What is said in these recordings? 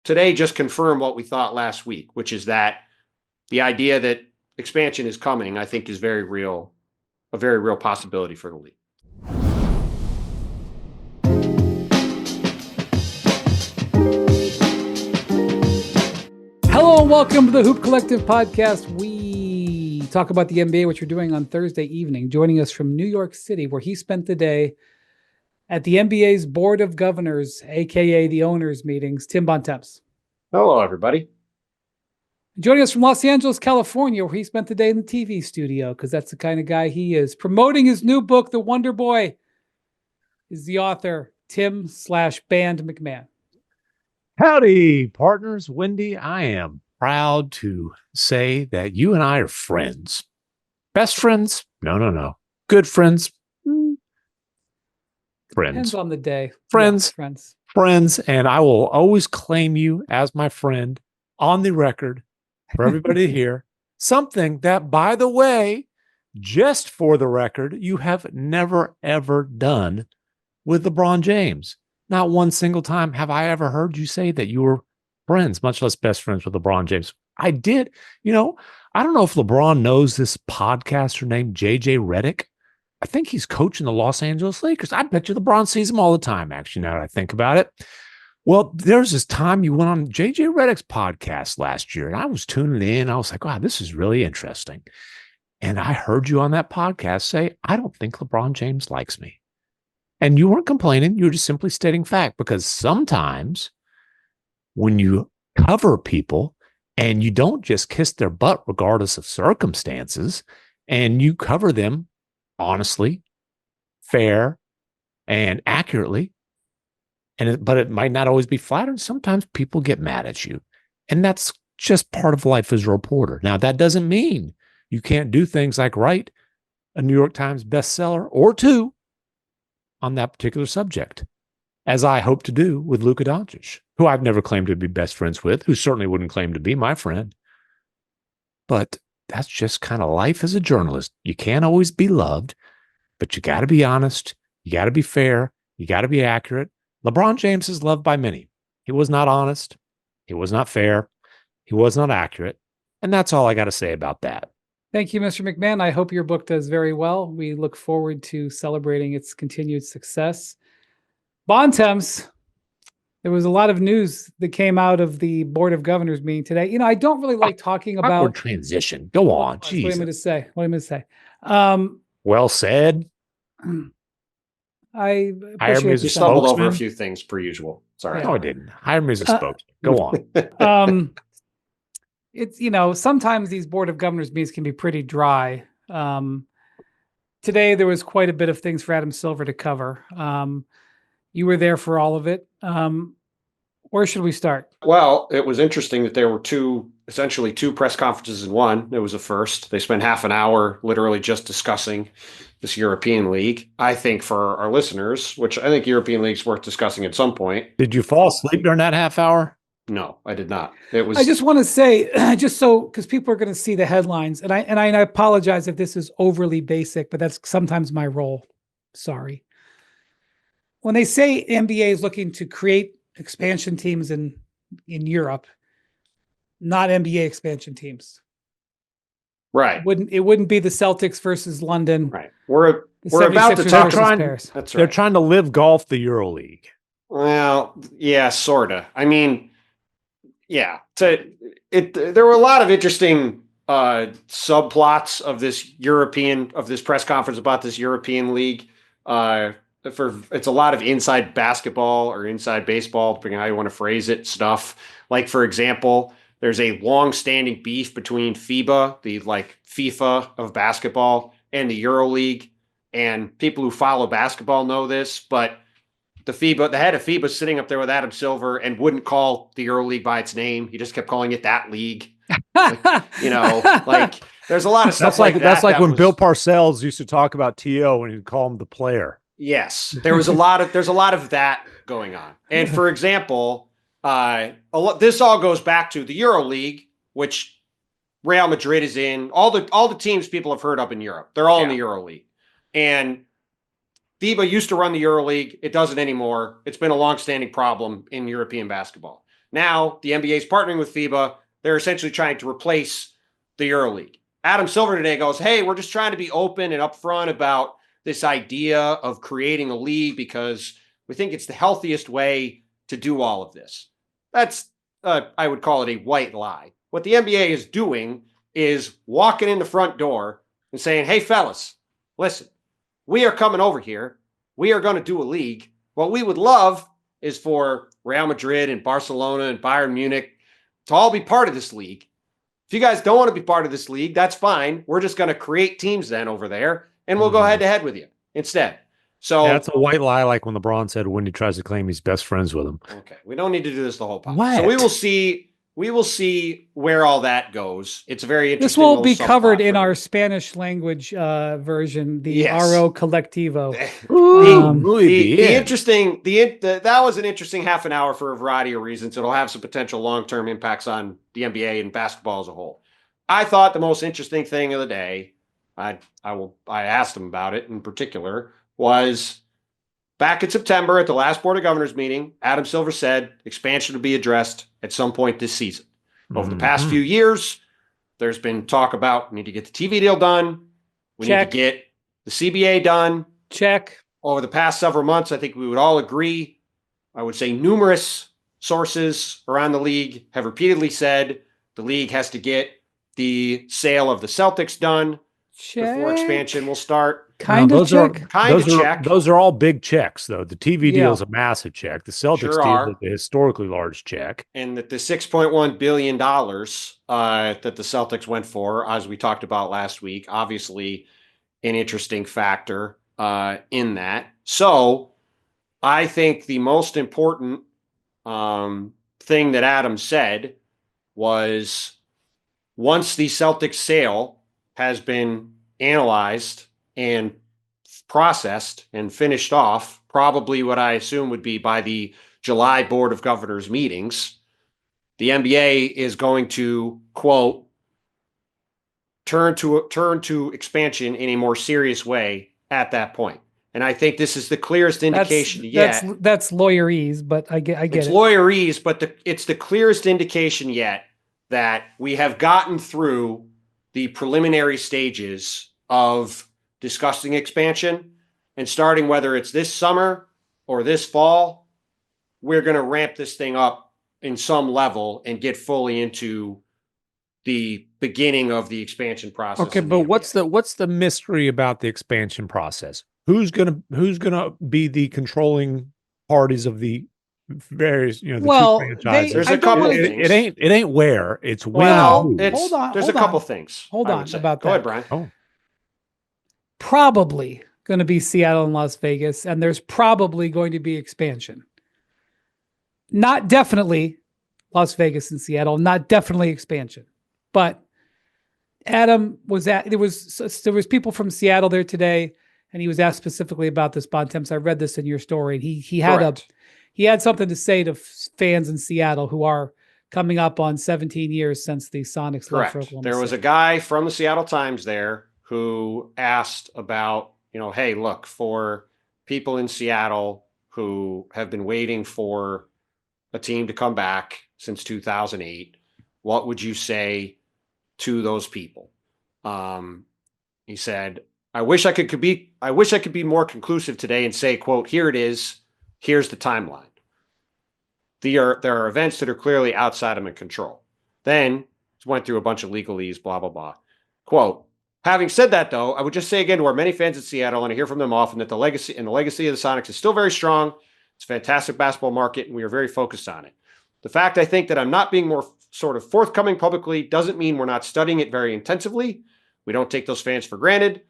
today just confirmed what we thought last week, which is that the idea that expansion is coming, I think, is very real, a very real possibility for the league. Hello and welcome to the Hoop Collective podcast. We talk about the NBA, which we're doing on Thursday evening. Joining us from New York City, where he spent the day at the NBA's Board of Governors, aka the owners' meetings, Tim Bontemps. Hello, everybody. Joining us from Los Angeles, California, where he spent the day in the TV studio, because that's the kind of guy he is. Promoting his new book, The Wonder Boy, is the author, Tim/Band MacMahon. Howdy, partners. Wendy, I am proud to say that you and I are friends. Best friends? No. Good friends? Friends. Depends on the day. Friends. Yeah, friends. Friends. And I will always claim you as my friend on the record for everybody to hear. Something that, by the way, just for the record, you have never, ever done with LeBron James. Not one single time have I ever heard you say that you were friends, much less best friends with LeBron James. I did. I don't know if LeBron knows this podcaster named JJ Redick. I think he's coaching the Los Angeles Lakers. I bet you LeBron sees him all the time, actually, now that I think about it. Well, there's this time you went on JJ Redick's podcast last year, and I was tuning in. I was like, wow, this is really interesting. And I heard you on that podcast say, I don't think LeBron James likes me. And you weren't complaining. You were just simply stating fact, because sometimes when you cover people and you don't just kiss their butt regardless of circumstances, and you cover them honestly, fair, and accurately, but it might not always be flattering. Sometimes people get mad at you. And that's just part of life as a reporter. Now, that doesn't mean you can't do things like write a New York Times bestseller or two on that particular subject, as I hope to do with Luka Doncic, who I've never claimed to be best friends with, who certainly wouldn't claim to be my friend. But that's just kind of life as a journalist. You can't always be loved, but you got to be honest. You got to be fair. You got to be accurate. LeBron James is loved by many. He was not honest. He was not fair. He was not accurate. And that's all I got to say about that. Thank you, Mr. MacMahon. I hope your book does very well. We look forward to celebrating its continued success. Bontemps, there was a lot of news that came out of the Board of Governors meeting today. I don't really like talking about... Awkward transition. Go on. What am I going to say? Well said. I appreciate you stumbled over a few things per usual. Sorry. No, I didn't. Hire me as a spokesman. Go on. It's, sometimes these Board of Governors meetings can be pretty dry. Today, there was quite a bit of things for Adam Silver to cover. You were there for all of it. Where should we start? Well, it was interesting that there were essentially two press conferences in one. It was a first. They spent half an hour literally just discussing this European League. I think for our listeners, which I think European League's worth discussing at some point. Did you fall asleep during that half hour? No, I did not. It was. I just want to say, because people are going to see the headlines, and I apologize if this is overly basic, but that's sometimes my role. Sorry. When they say NBA is looking to create expansion teams in Europe, not NBA expansion teams. Right. It wouldn't be the Celtics versus London. Right. We're about to talk Paris. That's right. They're trying to live golf the EuroLeague. Well, yeah, sort of. I mean, yeah. There were a lot of interesting subplots of this press conference about this European League. It's a lot of inside basketball or inside baseball, depending on how you want to phrase it, stuff. Like, for example, there's a long-standing beef between FIBA, the FIFA of basketball, and the EuroLeague. And people who follow basketball know this, but the head of FIBA is sitting up there with Adam Silver and wouldn't call the EuroLeague by its name. He just kept calling it that league. There's a lot of stuff like that. That's like when Bill Parcells used to talk about T.O. and he'd call him the player. Yes, there's a lot of that going on. And for example, this all goes back to the EuroLeague, which Real Madrid is in. All the teams people have heard of in Europe, they're all in the EuroLeague. And FIBA used to run the EuroLeague. It doesn't anymore. It's been a longstanding problem in European basketball. Now the NBA is partnering with FIBA. They're essentially trying to replace the EuroLeague. Adam Silver today goes, hey, we're just trying to be open and upfront about this idea of creating a league because we think it's the healthiest way to do all of this. That's, I would call it a white lie. What the NBA is doing is walking in the front door and saying, hey, fellas, listen, we are coming over here. We are going to do a league. What we would love is for Real Madrid and Barcelona and Bayern Munich to all be part of this league. If you guys don't want to be part of this league, that's fine. We're just going to create teams then over there, and we'll go head to head with you instead. So that's a white lie, like when LeBron said when he tries to claim he's best friends with him. Okay, we don't need to do this the whole podcast. What? So we will see. We will see where all that goes. It's a very interesting. This will be little covered subplot in for our me. Spanish language version, the Yes. RO Collectivo. The interesting, that was an interesting half an hour for a variety of reasons. It'll have some potential long-term impacts on the NBA and basketball as a whole. I thought the most interesting thing of the day, I asked him about it in particular, was back in September at the last Board of Governors meeting, Adam Silver said expansion would be addressed at some point this season. Over the past few years, there's been talk about we need to get the TV deal done. We need to get the CBA done. Check. Over the past several months, I think we would all agree, I would say numerous sources around the league have repeatedly said the league has to get the sale of the Celtics done before expansion will start. Kind of check. Those are all big checks, though. The TV deal is a massive check. The Celtics deal is a historically large check. And that the $6.1 billion that the Celtics went for, as we talked about last week, obviously an interesting factor in that. So I think the most important thing that Adam said was once the Celtics sale has been analyzed and processed and finished off, probably what I assume would be by the July Board of Governors meetings, the NBA is going to, quote, turn to expansion in a more serious way at that point. And I think this is the clearest indication yet. That's lawyerese, but I get it's it. Lawyerese, but it's the clearest indication yet that we have gotten through the preliminary stages of discussing expansion, and starting whether it's this summer or this fall, we're going to ramp this thing up in some level and get fully into the beginning of the expansion process. Okay, but what's the mystery about the expansion process? Who's gonna be the controlling parties of the various, the two franchises? There's a couple of things. It ain't where, it's when. There's a couple things. Hold on about that. Go ahead, Brian. Oh. Probably going to be Seattle and Las Vegas, and there's probably going to be expansion. Not definitely Las Vegas and Seattle, not definitely expansion. But Adam there was people from Seattle there today, and he was asked specifically about this, Bontemps. I read this in your story, and he had something to say to fans in Seattle who are coming up on 17 years since the Sonics left for Oklahoma There was City. a guy from the Seattle Times there who asked about, hey, look, for people in Seattle who have been waiting for a team to come back since 2008, what would you say to those people? He said, I wish I could be more conclusive today and say, quote, here it is. Here's the timeline. There are events that are clearly outside of my control. Then went through a bunch of legalese, blah, blah, blah. Quote, having said that, though, I would just say again to our many fans in Seattle, and I hear from them often, that the legacy of the Sonics is still very strong. It's a fantastic basketball market, and we are very focused on it. The fact I think that I'm not being more sort of forthcoming publicly doesn't mean we're not studying it very intensively. We don't take those fans for granted.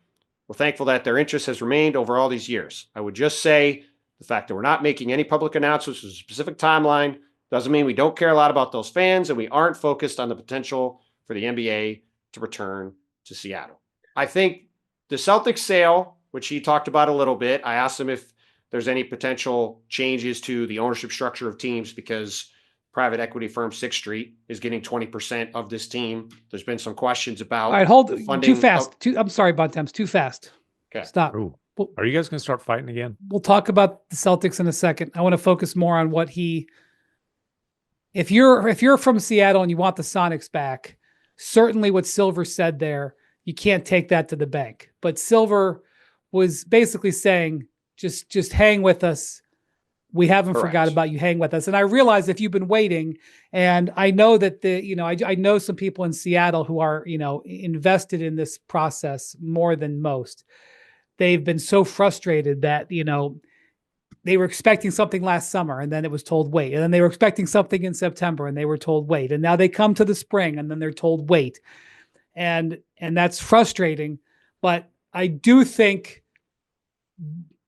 We're thankful that their interest has remained over all these years. I would just say the fact that we're not making any public announcements with a specific timeline doesn't mean we don't care a lot about those fans and we aren't focused on the potential for the NBA to return to Seattle. I think the Celtics sale, which he talked about a little bit, I asked him if there's any potential changes to the ownership structure of teams because private equity firm Sixth Street is getting 20% of this team. There's been some questions about. All right, hold too fast. I'm sorry, Bontemps, too fast. Okay. Stop. Ooh. Are you guys going to start fighting again? We'll talk about the Celtics in a second. I want to focus more on what he if you're from Seattle and you want the Sonics back, certainly what Silver said there, you can't take that to the bank. But Silver was basically saying, just hang with us. We haven't forgot about you. Hang with us. And I realize if you've been waiting, and I know that I know some people in Seattle who are, invested in this process more than most. They've been so frustrated that, they were expecting something last summer and then it was told wait. And then they were expecting something in September and they were told wait. And now they come to the spring and then they're told wait. And that's frustrating. But I do think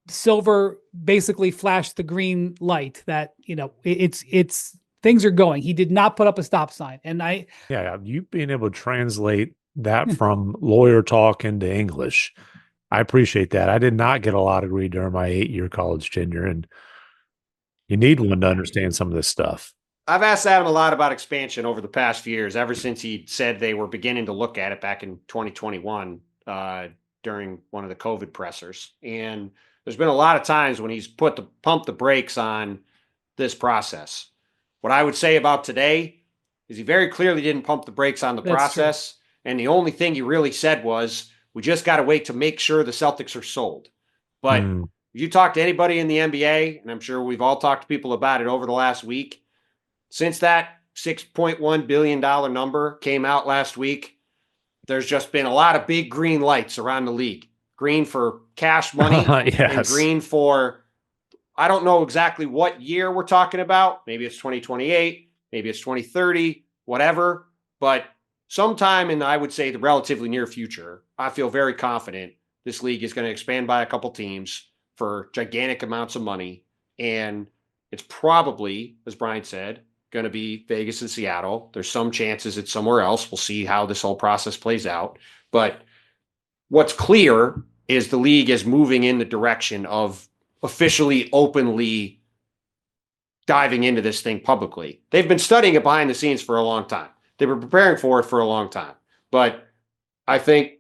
Silver basically flashed the green light that, it's things are going. He did not put up a stop sign. And you being able to translate that from lawyer talk into English, I appreciate that. I did not get a law degree during my 8-year college tenure, and you need one to understand some of this stuff. I've asked Adam a lot about expansion over the past few years, ever since he said they were beginning to look at it back in 2021 during one of the COVID pressers. And there's been a lot of times when he's pumped the brakes on this process. What I would say about today is he very clearly didn't pump the brakes on the process. True. And the only thing he really said was, we just got to wait to make sure the Celtics are sold. But if you talk to anybody in the NBA, and I'm sure we've all talked to people about it over the last week, since that $6.1 billion number came out last week, there's just been a lot of big green lights around the league. Green for cash money and green for, I don't know exactly what year we're talking about. Maybe it's 2028, maybe it's 2030, whatever. But sometime in, I would say, the relatively near future, I feel very confident this league is going to expand by a couple teams for gigantic amounts of money. And it's probably, as Brian said, going to be Vegas and Seattle. There's some chances it's somewhere else. We'll see how this whole process plays out. But what's clear is the league is moving in the direction of officially, openly diving into this thing publicly. They've been studying it behind the scenes for a long time. They were preparing for it for a long time. But I think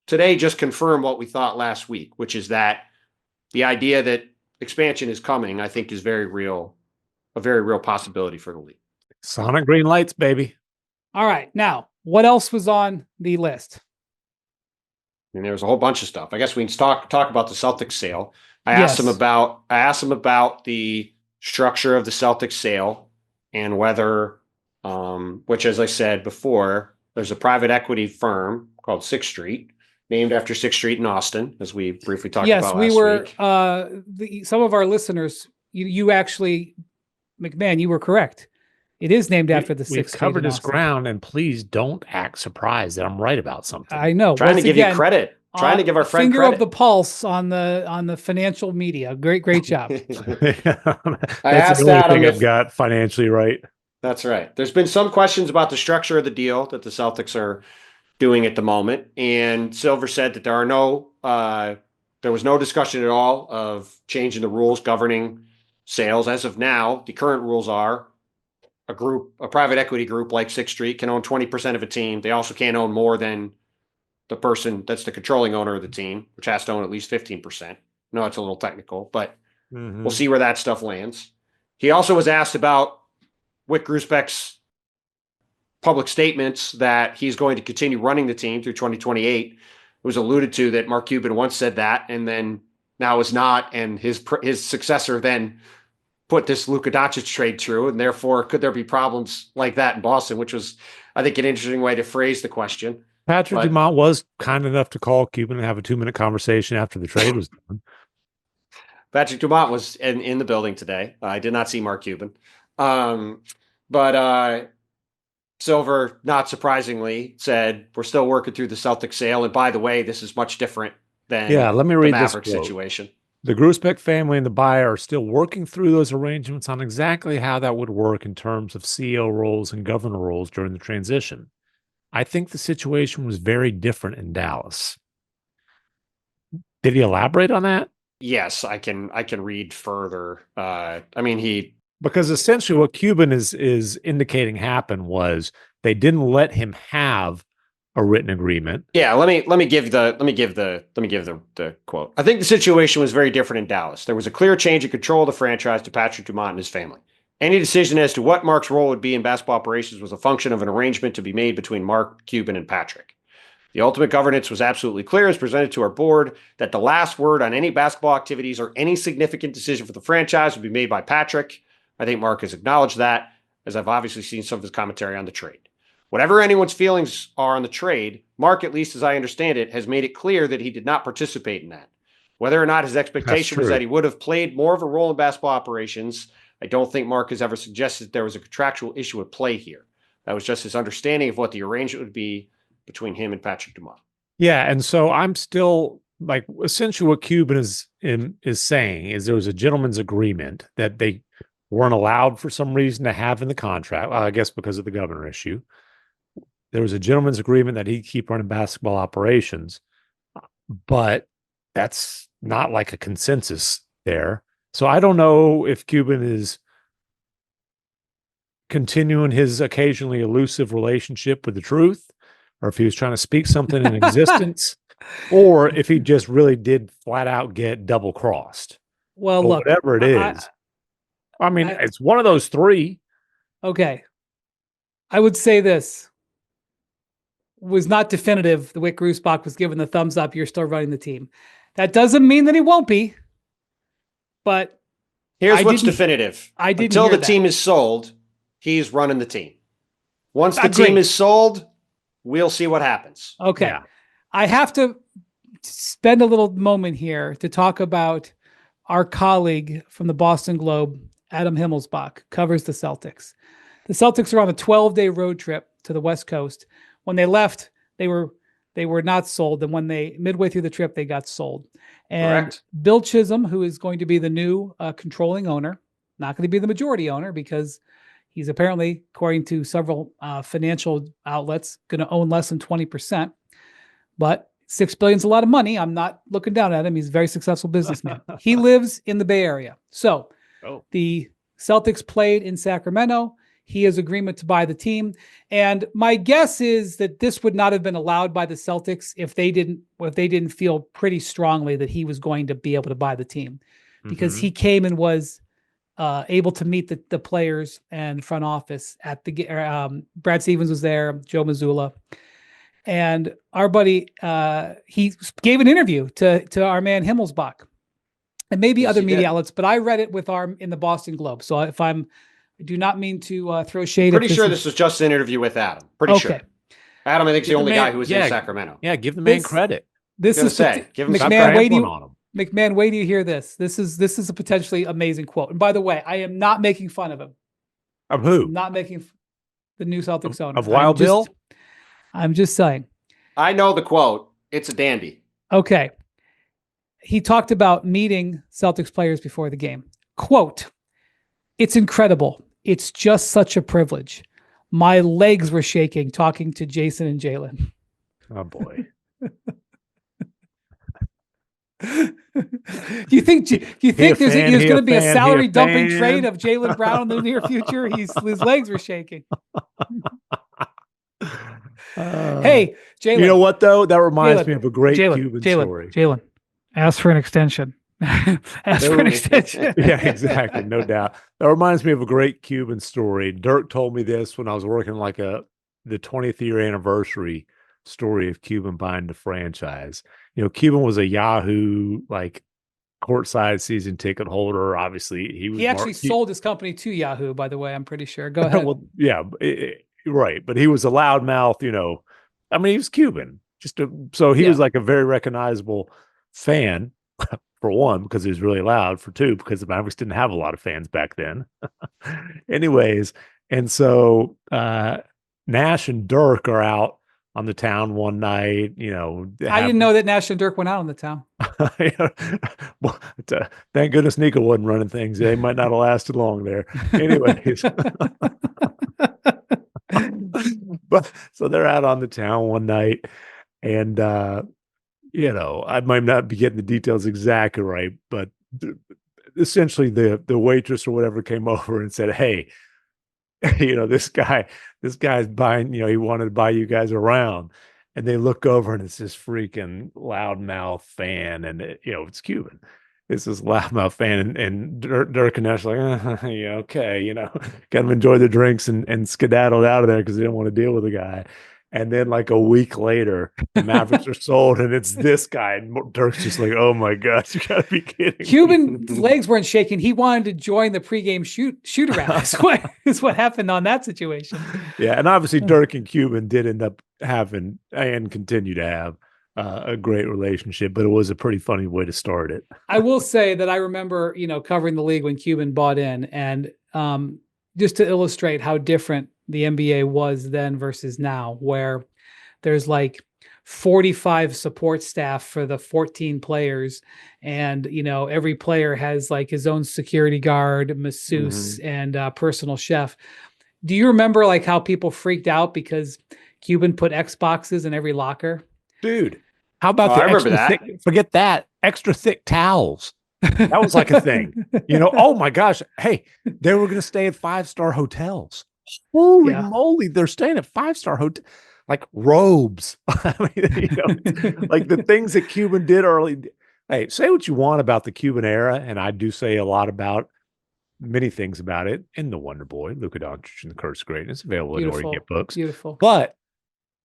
today just confirmed what we thought last week, which is that the idea that expansion is coming, I think, is a very real possibility for the league. Sonic green lights, baby. All right. Now, what else was on the list? And there was a whole bunch of stuff. I guess we can talk about the Celtics sale. I asked him about the structure of the Celtics sale and whether, which, as I said before, there's a private equity firm called 6th Street, named after 6th Street in Austin, as we briefly talked about last week. Some of our listeners, you actually, MacMahon, you were correct. It is named after the 6th Street. We've covered his ground, and please don't act surprised that I'm right about something. I know. Trying to give you credit. Trying to give our friend finger credit. of the pulse on the financial media. Great job. I asked Adam if I've got financially right. That's right. There's been some questions about the structure of the deal that the Celtics are doing at the moment, and Silver said that there was no discussion at all of changing the rules governing sales. As of now, the current rules are a private equity group like 6th Street can own 20% of a team. They also can't own more than the person that's the controlling owner of the team, which has to own at least 15%. No, it's a little technical, but we'll see where that stuff lands. He also was asked about Wyc Grousbeck's public statements that he's going to continue running the team through 2028. It was alluded to that Mark Cuban once said that, and then now is not, and his successor then put this Luka Doncic trade through, and therefore could there be problems like that in Boston, which was, I think, an interesting way to phrase the question. Patrick Dumont was kind enough to call Cuban and have a 2-minute conversation after the trade was done. Patrick Dumont was in the building today. I did not see Mark Cuban. But Silver, not surprisingly, said, we're still working through the Celtics sale. And by the way, this is much different than let me read the Maverick this situation. The Grousbeck family and the buyer are still working through those arrangements on exactly how that would work in terms of CEO roles and governor roles during the transition. I think the situation was very different in Dallas. Did he elaborate on that? Yes, I can read further. Because essentially what Cuban is indicating happened was they didn't let him have a written agreement. Yeah, let me give the quote. I think the situation was very different in Dallas. There was a clear change in control of the franchise to Patrick Dumont and his family. Any decision as to what Mark's role would be in basketball operations was a function of an arrangement to be made between Mark, Cuban, and Patrick. The ultimate governance was absolutely clear as presented to our board that the last word on any basketball activities or any significant decision for the franchise would be made by Patrick. I think Mark has acknowledged that, as I've obviously seen some of his commentary on the trade. Whatever anyone's feelings are on the trade, Mark, at least as I understand it, has made it clear that he did not participate in that. Whether or not his expectation was that he would have played more of a role in basketball operations, I don't think Mark has ever suggested there was a contractual issue at play here. That was just his understanding of what the arrangement would be between him and Patrick Dumont. Yeah, and so I'm still like, essentially what Cuban is saying is there was a gentleman's agreement that they weren't allowed for some reason to have in the contract. Well, I guess because of the governor issue. There was a gentleman's agreement that he'd keep running basketball operations, but that's not like a consensus there. So I don't know if Cuban is continuing his occasionally elusive relationship with the truth, or if he was trying to speak something in existence, or if he just really did flat out get double crossed. Well, but look, whatever it is, I mean, it's one of those three. Okay. I would say this was not definitive. The Wick Grusbach was given the thumbs up. You're still running the team. That doesn't mean that he won't be, but here's what's definitive. Until the team is sold, he's running the team. Once the team is sold, we'll see what happens. Okay. Yeah. I have to spend a little moment here to talk about our colleague from the Boston Globe, Adam Himmelsbach, covers the Celtics. The Celtics are on a 12-day road trip to the West Coast. When they left, they were not sold. And when midway through the trip, they got sold. And correct. Bill Chisholm, who is going to be the new controlling owner, not going to be the majority owner because he's apparently, according to several financial outlets, going to own less than 20%. But $6 billion is a lot of money. I'm not looking down at him. He's a very successful businessman. He lives in the Bay Area. So the Celtics played in Sacramento. He has agreement to buy the team. And my guess is that this would not have been allowed by the Celtics if they didn't feel pretty strongly that he was going to be able to buy the team, because he came and was able to meet the players and front office at the Brad Stevens was there, Joe Mazzulla, and our buddy, he gave an interview to our man Himmelsbach and maybe other media outlets, but I read it in the Boston Globe. So I do not mean to throw shade. Pretty sure this was just an interview with Adam. Pretty sure. Adam, I think, is the only guy who was in Sacramento. Yeah, give the man credit. This is give him MacMahon. Wait till you hear this. This is a potentially amazing quote. And by the way, I am not making fun of him. Of who? I'm not making the new Celtics owner. Of Wild Bill? I'm just saying. I know the quote. It's a dandy. Okay. He talked about meeting Celtics players before the game. Quote, "It's incredible. It's just such a privilege. My legs were shaking talking to Jason and Jalen." Oh boy. Do you think there's going to be a salary dumping trade of Jaylen Brown in the near future? His legs were shaking. Hey, Jalen. You know what though? That reminds me of a great Cuban story. Jalen, ask for an extension. Ask for an extension. Yeah, exactly. No doubt. That reminds me of a great Cuban story. Dirk told me this when I was working the 20th year anniversary story of Cuban buying the franchise. You know, Cuban was a Yahoo courtside season ticket holder. Obviously, he actually sold his company to Yahoo, by the way. I'm pretty sure. Go ahead. Well, yeah, right. But he was a loudmouth. You know, I mean, he was Cuban. So he was like a very recognizable fan. For one, because he was really loud. For two, because the Mavericks didn't have a lot of fans back then. Anyways, and so Nash and Dirk are out on the town one night. You know, I didn't know that Nash and Dirk went out on the town. Well, thank goodness Nico wasn't running things. They might not have lasted long there. Anyways, but so they're out on the town one night, and you know, I might not be getting the details exactly right, but essentially the waitress or whatever came over and said, "Hey, you know, this guy's buying, you know, he wanted to buy you guys around." And they look over and it's this freaking loudmouth fan, and you know, it's Cuban. It's this loudmouth fan, and Dirk and Nash like, yeah, okay, got to enjoy the drinks and skedaddled out of there because they didn't want to deal with the guy. And then like a week later, the Mavericks are sold, and it's this guy. And Dirk's just like, "Oh my gosh, you gotta be kidding!" Cuban's legs weren't shaking. He wanted to join the pregame shoot around. That's what happened on that situation. Yeah, and obviously Dirk and Cuban did end up having and continue to have a great relationship, but it was a pretty funny way to start it. I will say that I remember, covering the league when Cuban bought in, and just to illustrate how different the NBA was then versus now, where there's like 45 support staff for the 14 players. And, every player has like his own security guard, masseuse, and personal chef. Do you remember like how people freaked out because Cuban put Xboxes in every locker? Dude, how about the extra thick, forget that, extra thick towels? That was like a thing. Oh my gosh. Hey, they were going to stay at 5-star hotels. Holy moly, they're staying at 5-star hotel, like robes. I mean, like the things that Cuban did early. Hey, say what you want about the Cuban era, and I do say a lot about many things about it in The Wonder Boy, Luka Doncic and the Curse of Greatness, available anywhere you get books. Beautiful. But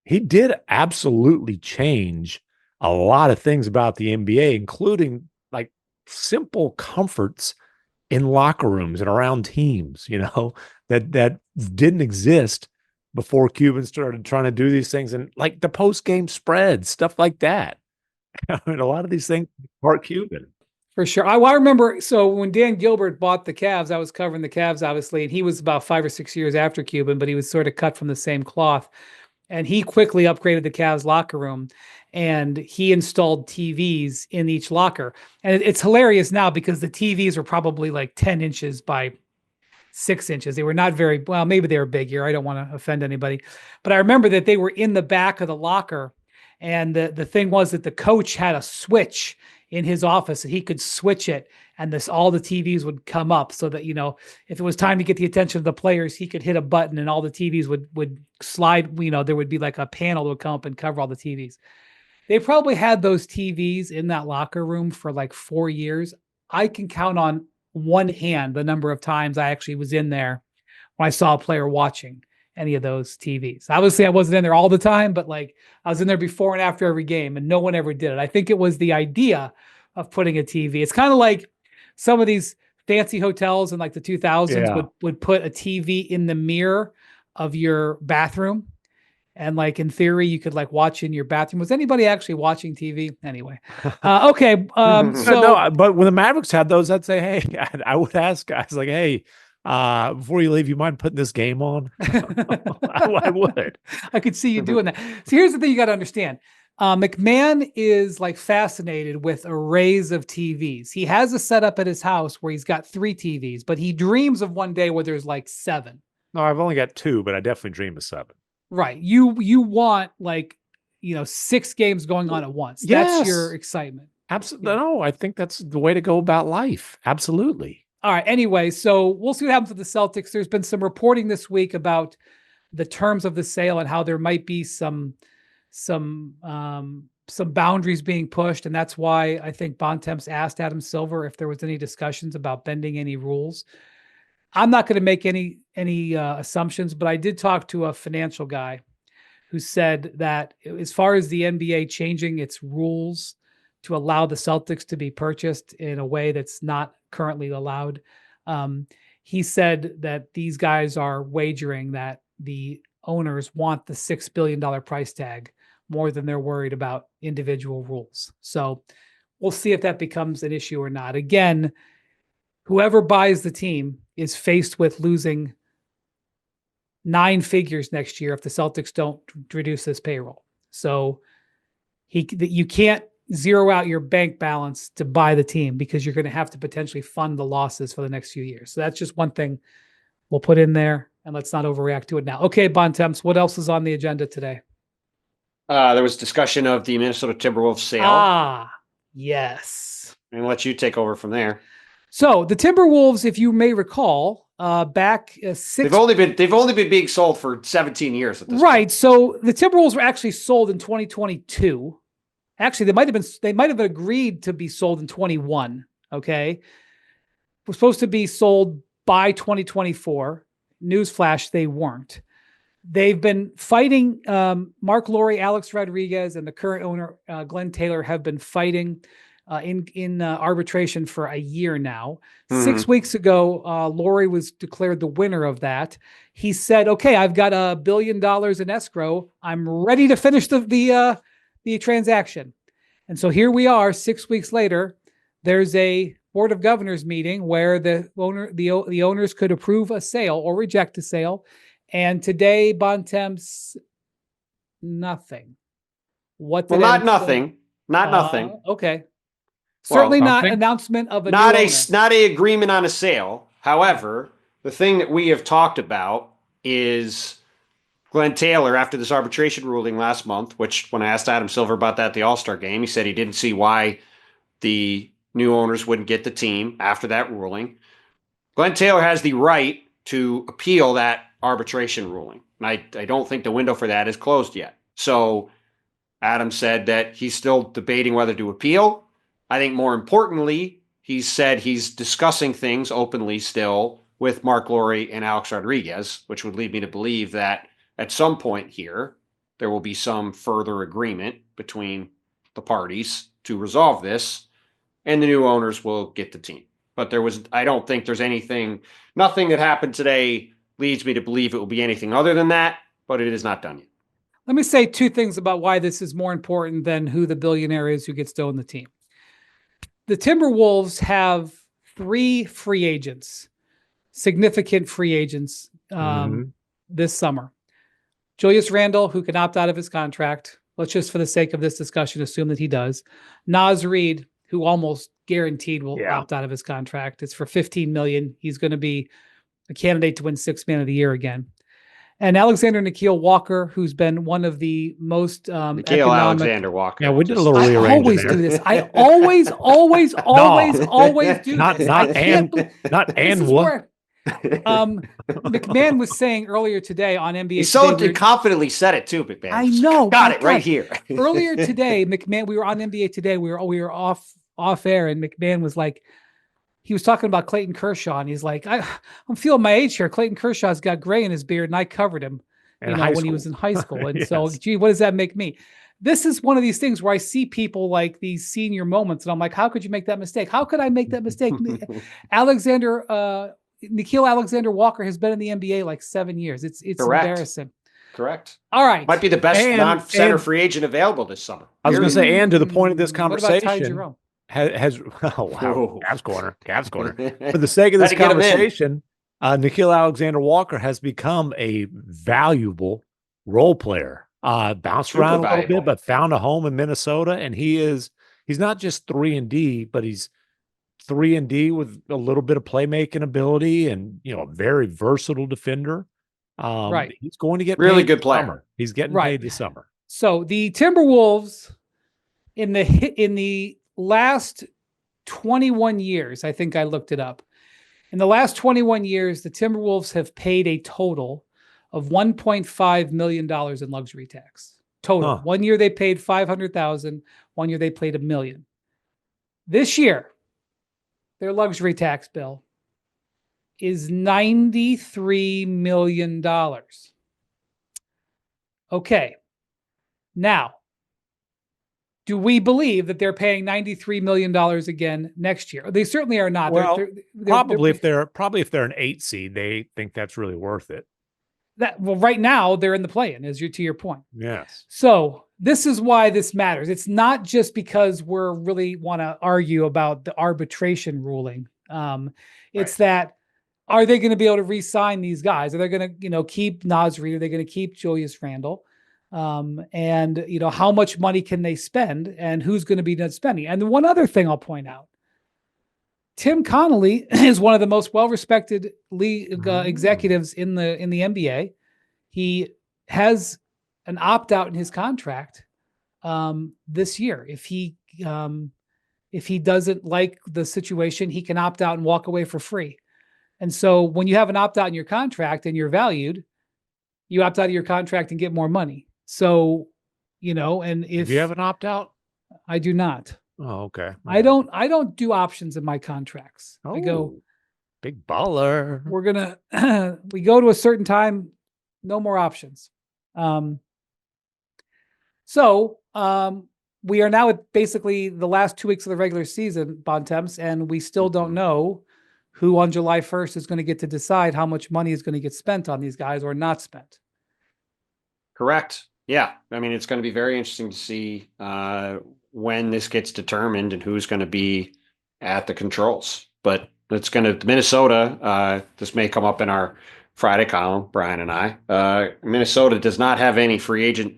he did absolutely change a lot of things about the NBA, including like simple comforts in locker rooms and around teams, that didn't exist before Cuban started trying to do these things, and like the post-game spreads, stuff like that. I mean, a lot of these things are Cuban. For sure. I remember, so when Dan Gilbert bought the Cavs, I was covering the Cavs, obviously, and he was about 5 or 6 years after Cuban, but he was sort of cut from the same cloth. And he quickly upgraded the Cavs locker room, and he installed TVs in each locker. And it's hilarious now because the TVs are probably like 10 inches by 6 inches. They were not very, well, maybe they were big here. I don't want to offend anybody, but I remember that they were in the back of the locker. And the thing was that the coach had a switch in his office, and he could switch it, and all the TVs would come up so that, if it was time to get the attention of the players, he could hit a button and all the TVs would slide, there would be like a panel that would come up and cover all the TVs. They probably had those TVs in that locker room for like 4 years. I can count on one hand the number of times I actually was in there when I saw a player watching any of those TVs. Obviously, I wasn't in there all the time, but like I was in there before and after every game, and no one ever did it. I think it was the idea of putting a TV. It's kind of like some of these fancy hotels in like the 2000s would put a TV in the mirror of your bathroom. And like in theory, you could like watch in your bathroom. Was anybody actually watching TV? Anyway. Okay. No, but when the Mavericks had those, I'd say, hey, I would ask guys like, hey, before you leave, you mind putting this game on? I would. I could see you doing that. So here's the thing you got to understand. MacMahon is like fascinated with arrays of TVs. He has a setup at his house where he's got 3 TVs, but he dreams of one day where there's like 7. No, I've only got 2, but I definitely dream of 7. Right. You want like, 6 games going on at once. Yes. That's your excitement. Absolutely. Yeah. No, I think that's the way to go about life. Absolutely. All right. Anyway, so we'll see what happens with the Celtics. There's been some reporting this week about the terms of the sale and how there might be some boundaries being pushed. And that's why I think Bontemps asked Adam Silver if there was any discussions about bending any rules. I'm not going to make any assumptions, but I did talk to a financial guy who said that as far as the NBA changing its rules to allow the Celtics to be purchased in a way that's not currently allowed, he said that these guys are wagering that the owners want the $6 billion price tag more than they're worried about individual rules. So we'll see if that becomes an issue or not. Again, whoever buys the team is faced with losing 9 figures next year if the Celtics don't reduce this payroll. So you can't zero out your bank balance to buy the team because you're going to have to potentially fund the losses for the next few years. So that's just one thing we'll put in there, and let's not overreact to it now. Okay, Bontemps, what else is on the agenda today? There was discussion of the Minnesota Timberwolves sale. Ah, yes. I'm going to let you take over from there. So the Timberwolves, if you may recall, back they've only been being sold for 17 years at this right. point. So the Timberwolves were actually sold in 2022. Actually, they might have agreed to be sold in 21. Okay. Were supposed to be sold by 2024. Newsflash, they weren't. They've been fighting. Mark Lowry, Alex Rodriguez, and the current owner, Glenn Taylor, have been fighting in arbitration for a year now. 6 weeks ago, Lowry was declared the winner of that. He said, "Okay, I've got $1 billion in escrow. I'm ready to finish the transaction." And so here we are, 6 weeks later. There's a Board of Governors meeting where the owners could approve a sale or reject a sale. And today, Bontemps, nothing. What? Well, not nothing. Not nothing. Okay. Certainly not something. Announcement of a Not new a owner. not a agreement on a sale. However, the thing that we have talked about is Glenn Taylor, after this arbitration ruling last month, which when I asked Adam Silver about that at the All-Star game, he said he didn't see why the new owners wouldn't get the team after that ruling. Glenn Taylor has the right to appeal that arbitration ruling. And I don't think the window for that is closed yet. So Adam said that he's still debating whether to appeal. I think more importantly, he said he's discussing things openly still with Mark Lowry and Alex Rodriguez, which would lead me to believe that at some point here, there will be some further agreement between the parties to resolve this, and the new owners will get the team. But I don't think there's nothing that happened today leads me to believe it will be anything other than that, but it is not done yet. Let me say two things about why this is more important than who the billionaire is who gets to own the team. The Timberwolves have 3 free agents, significant free agents this summer. Julius Randle, who can opt out of his contract. Let's just, for the sake of this discussion, assume that he does. Naz Reid, who almost guaranteed will opt out of his contract. It's for $15 million. He's going to be a candidate to win Sixth Man of the Year again. And Alexander Nikhil Walker, who's been one of the most Nikhil Alexander Walker. Yeah, we did a little I rearranging always there. do this. I always do Not this. MacMahon was saying earlier today on NBA. He so Today, confidently said it too, MacMahon. I know. Got it right here. Earlier today, MacMahon, we were on NBA Today. We were off air, and MacMahon was like, he was talking about Clayton Kershaw, and he's like, I'm feeling my age here. Clayton Kershaw's got gray in his beard, and I covered him, when he was in high school. And so, gee, what does that make me? This is one of these things where I see people like these senior moments, and I'm like, how could you make that mistake? How could I make that mistake? Nikhil Alexander Walker has been in the NBA like 7 years. It's embarrassing. Correct. All right. Might be the best non-center free agent available this summer. I was going to say, and to the point of this conversation, what about Ty Jerome? has oh wow, Cavs corner. For the sake of this conversation, Nikhil Alexander Walker has become a valuable role player. Bounced around a little bit, but found a home in Minnesota, and he's not just 3-and-D, but he's 3-and-D with a little bit of playmaking ability, and a very versatile defender. Right, he's going to get really paid good this player. Summer. He's getting paid this summer. So the Timberwolves in the last 21 years, I think I looked it up. In the last 21 years, the Timberwolves have paid a total of $1.5 million in luxury tax. Total. 1 year they paid $500,000. 1 year they paid $1 million. This year, their luxury tax bill is $93 million. Okay. Now, do we believe that they're paying $93 million again next year? They certainly are not. Well, probably if they're an 8 seed, they think that's really worth it. Right now they're in the play-in, to your point. Yes. So this is why this matters. It's not just because we're really want to argue about the arbitration ruling. It's that, are they going to be able to re-sign these guys? Are they going to, keep Naz Reid? Are they going to keep Julius Randle? And how much money can they spend, and who's going to be done spending? And one other thing I'll point out, Tim Connolly is one of the most well-respected league executives in the NBA. He has an opt-out in his contract this year. If he doesn't like the situation, he can opt out and walk away for free. And so when you have an opt-out in your contract and you're valued, you opt out of your contract and get more money. So, and if you have an opt-out, I do not. Oh, okay. I don't do options in my contracts. I go, Oh, big baller. we're gonna we go to a certain time, no more options. So we are now at basically the last 2 weeks of the regular season, Bontemps, and we still don't know who on July 1st is going to get to decide how much money is going to get spent on these guys or not spent. Correct. Yeah. I mean, it's going to be very interesting to see when this gets determined and who's going to be at the controls. But it's going to Minnesota. This may come up in our Friday column, Brian and I. Minnesota does not have any free agent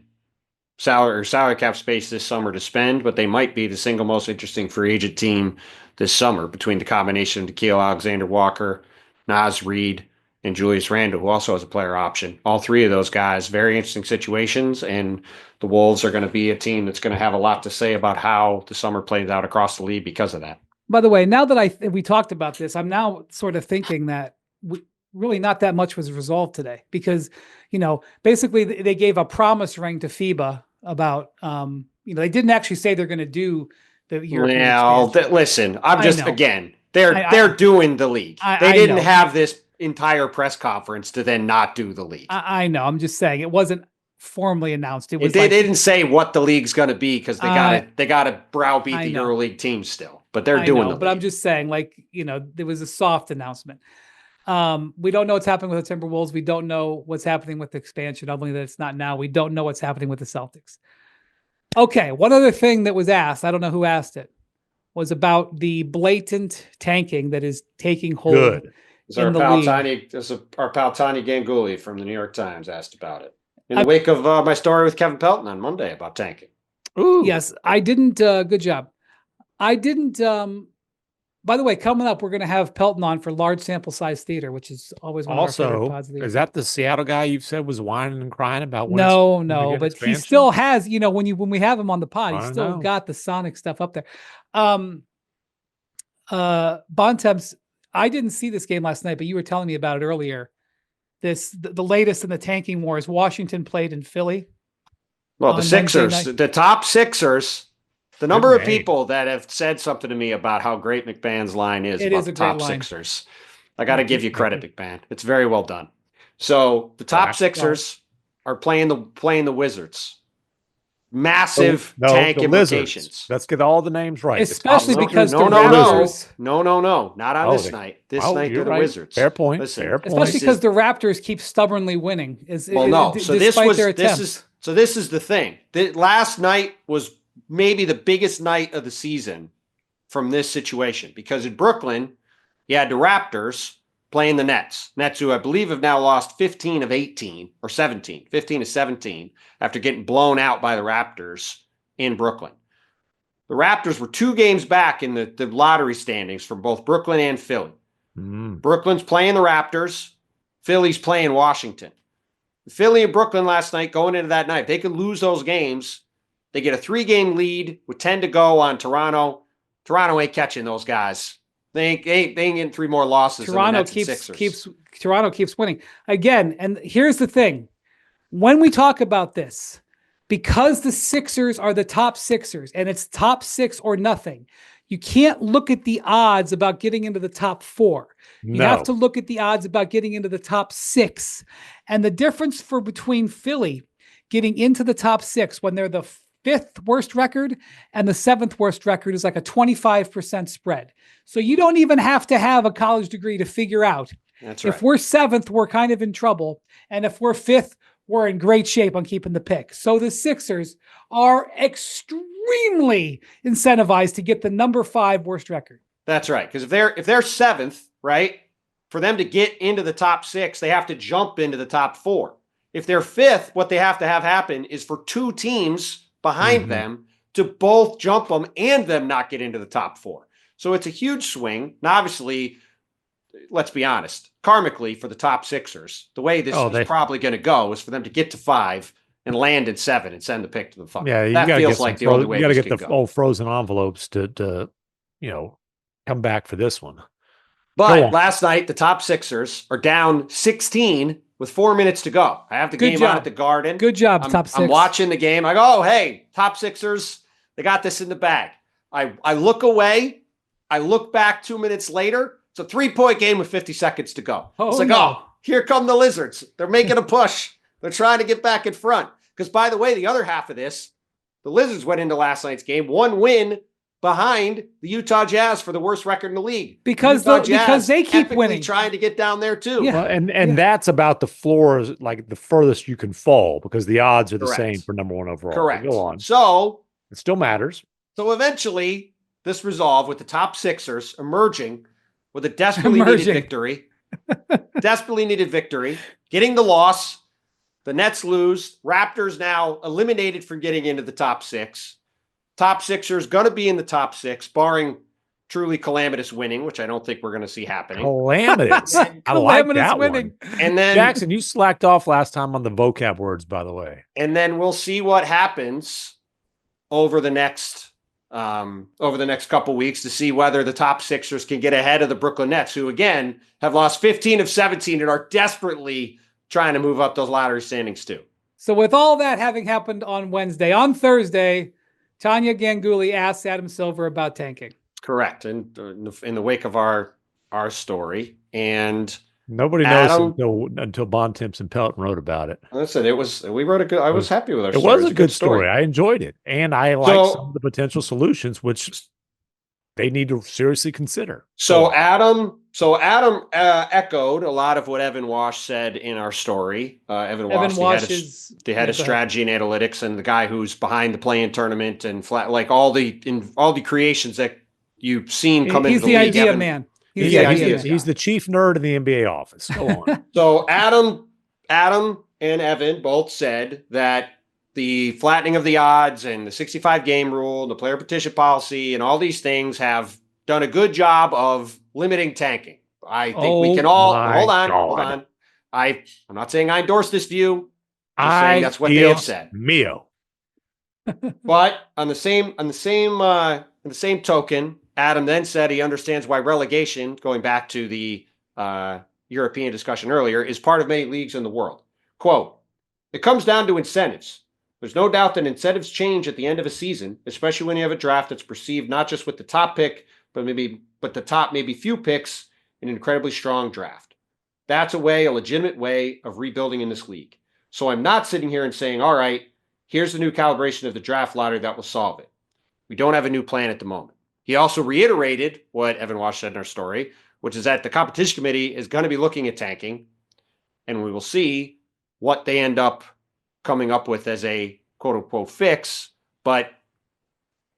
salary cap space this summer to spend, but they might be the single most interesting free agent team this summer between the combination of Nikhil Alexander-Walker, Naz Reid, and Julius Randle, who also has a player option. All three of those guys, very interesting situations, and the Wolves are going to be a team that's going to have a lot to say about how the summer plays out across the league because of that. By the way, now that we talked about this, I'm now sort of thinking that really not that much was resolved today because, basically they gave a promise ring to FIBA about, they didn't actually say they're going to do the European expansion. Listen, I'm just, again, they're doing the league. They didn't have this entire press conference to then not do the league. I know. I'm just saying it wasn't formally announced. It was they didn't say what the league's going to be because they got to browbeat the EuroLeague teams still, but they're doing the league. I'm just saying, there was a soft announcement. We don't know what's happening with the Timberwolves. We don't know what's happening with the expansion. Not only that it's not now, we don't know what's happening with the Celtics. Okay, one other thing that was asked, I don't know who asked it, was about the blatant tanking that is taking hold. Good. Our pal Tiny Ganguly from the New York Times asked about it in the wake of my story with Kevin Pelton on Monday about tanking. Ooh. Yes, I didn't. Good job. I didn't. By the way, coming up, we're going to have Pelton on for large sample size theater, which is always one of our favorite pods. Is that the Seattle guy you said was whining and crying about? No, but he still has, when we have him on the pod, he's still got the Sonic stuff up there. Bontemps, I didn't see this game last night, but you were telling me about it earlier. The latest in the tanking wars. Washington played in Philly. Well, the Sixers, the top Sixers. The number of people that have said something to me about how great MacMahon's line is about the top Sixers. I got to give you credit, MacMahon. It's very well done. So the top Sixers are playing the Wizards. Massive tank implications. Lizards. Let's get all the names right. Especially because no, not on this night. This night they're the Wizards. Fair point. Especially because the Raptors keep stubbornly winning. This is the thing. Last night was maybe the biggest night of the season from this situation because in Brooklyn, you had the Raptors playing the Nets. Nets, who I believe have now lost 15 of 18 or 17, 15 of 17 after getting blown out by the Raptors in Brooklyn. The Raptors were 2 games back in the lottery standings from both Brooklyn and Philly. Brooklyn's playing the Raptors. Philly's playing Washington. Philly and Brooklyn last night, going into that night, if they could lose those games, they get a 3-game lead with 10 to go on Toronto. Toronto ain't catching those guys. They ain't getting 3 more losses. Toronto keeps winning again. And here's the thing: when we talk about this, because the Sixers are the top Sixers, and it's top 6 or nothing, you can't look at the odds about getting into the top 4. You have to look at the odds about getting into the top 6, and the difference between Philly getting into the top 6 when they're the 5th worst record and the 7th worst record is like a 25% spread. So you don't even have to have a college degree to figure out. That's right. If we're 7th, we're kind of in trouble. And if we're 5th, we're in great shape on keeping the pick. So the Sixers are extremely incentivized to get the number 5 worst record. That's right. Because if they're 7th, right, for them to get into the top 6, they have to jump into the top 4. If they're 5th, what they have to have happen is for 2 teams behind them to both jump them and them not get into the top 4. So it's a huge swing. Now, obviously, let's be honest, karmically for the top Sixers, the way this is probably going to go is for them to get to 5 and land at 7 and send the pick to the funnel. Yeah, that feels like the only way. You got to get the old frozen envelopes to come back for this one. But last night, the top Sixers are down 16 with 4 minutes to go. I have the game on at the Garden. Good job, top 6. I'm watching the game. I go, oh, hey, top Sixers, they got this in the bag. I look away. I look back 2 minutes later. It's a 3-point game with 50 seconds to go. It's like, oh, here come the Lizards. They're making a push. They're trying to get back in front. Because, by the way, the other half of this, the Lizards went into last night's game, 1 win behind the Utah Jazz for the worst record in the league. Because they keep winning, trying to get down there too. Yeah. Well, and that's about the floor, like the furthest you can fall, because the odds are the Correct. same for number 1 overall. Correct. Go on. So It still matters. So eventually, this resolved with the top Sixers emerging with a desperately needed victory. Desperately needed victory, getting the loss. The Nets lose. Raptors now eliminated from getting into the top 6. Top Sixers going to be in the top 6, barring truly calamitous winning, which I don't think we're going to see happening. Calamitous. I like that winning. And then Jackson, you slacked off last time on the vocab words, by the way. And then we'll see what happens over the next couple weeks to see whether the top Sixers can get ahead of the Brooklyn Nets, who again have lost 15 of 17 and are desperately trying to move up those lottery standings too. So with all that having happened on Wednesday, on Thursday, Tanya Ganguly asked Adam Silver about tanking. Correct. And in the wake of our story, and nobody knows until Bontemps and Pelton wrote about it. Listen, we wrote a good. I was happy with our story. It was a good story. I enjoyed it, and I like some of the potential solutions which they need to seriously consider. So Adam echoed a lot of what Evan Wash said in our story. Evan Wash the head of strategy and analytics, and the guy who's behind the play-in tournament and all the creations that you've seen come into the league. He's the idea man. He's the chief nerd in the NBA office. Go on. So Adam and Evan both said that the flattening of the odds and the 65 game rule and the player petition policy and all these things have done a good job of limiting tanking. I think we can all hold on. I'm not saying I endorse this view. I'm saying that's what they have said. Mio. But on the same token, Adam then said he understands why relegation, going back to the European discussion earlier, is part of many leagues in the world. Quote, "It comes down to incentives. There's no doubt that incentives change at the end of a season, especially when you have a draft that's perceived not just with the top pick, but the top maybe few picks in an incredibly strong draft. That's a legitimate way of rebuilding in this league. So I'm not sitting here and saying, all right, here's the new calibration of the draft lottery that will solve it. We don't have a new plan at the moment." He also reiterated what Evan Wash said in our story, which is that the competition committee is going to be looking at tanking, and we will see what they end up coming up with as a quote-unquote fix, but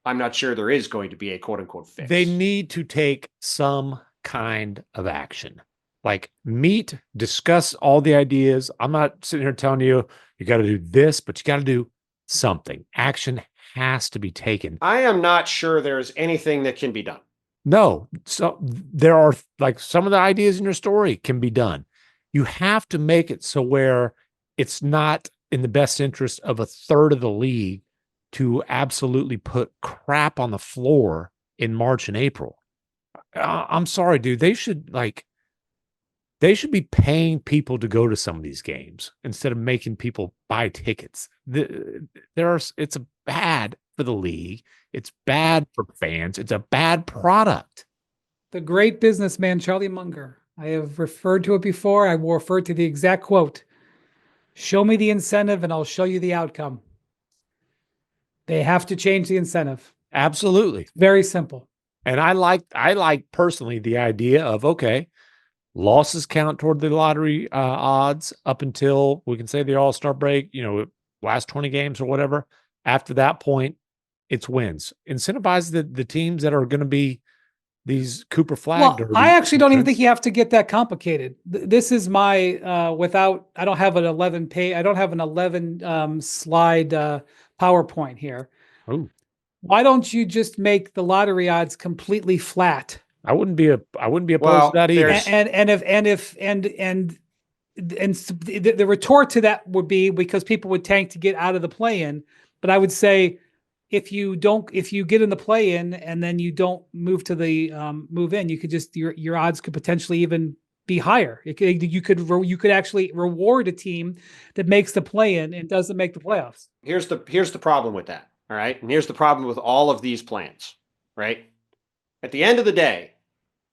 I'm not sure there is going to be a quote-unquote fix. They need to take some kind of action. Like meet, discuss all the ideas. I'm not sitting here telling you got to do this, but you got to do something. Action has to be taken. I am not sure there's anything that can be done. No. So there are some of the ideas in your story can be done. You have to make it so where it's not in the best interest of a third of the league to absolutely put crap on the floor in March and April. I'm sorry, dude. They should be paying people to go to some of these games instead of making people buy tickets. It's bad for the league. It's bad for fans. It's a bad product. The great businessman, Charlie Munger. I have referred to it before. I will refer to the exact quote. "Show me the incentive and I'll show you the outcome." They have to change the incentive. Absolutely. Very simple. And I like personally the idea of, okay, losses count toward the lottery odds up until we can say the All-Star break, last 20 games or whatever. After that point, it's wins. Incentivize the teams that are going to be these Cooper Flag derby. I actually don't even think you have to get that complicated. This is my I don't have an 11 slide PowerPoint here. Oh. Why don't you just make the lottery odds completely flat? I wouldn't be opposed to that either. And the retort to that would be because people would tank to get out of the play-in. But I would say if you get in the play-in and then you don't move to the move in, you could just your odds could potentially even be higher. You could actually reward a team that makes the play-in and doesn't make the playoffs. Here's the problem with that. All right. And here's the problem with all of these plans. right? At the end of the day,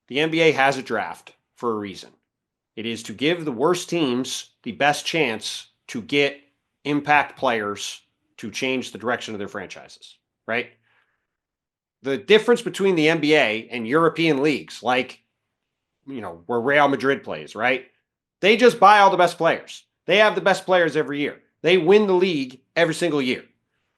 the NBA has a draft for a reason. It is to give the worst teams the best chance to get impact players to change the direction of their franchises, right? The difference between the NBA and European leagues, like, where Real Madrid plays, right? They just buy all the best players. They have the best players every year. They win the league every single year.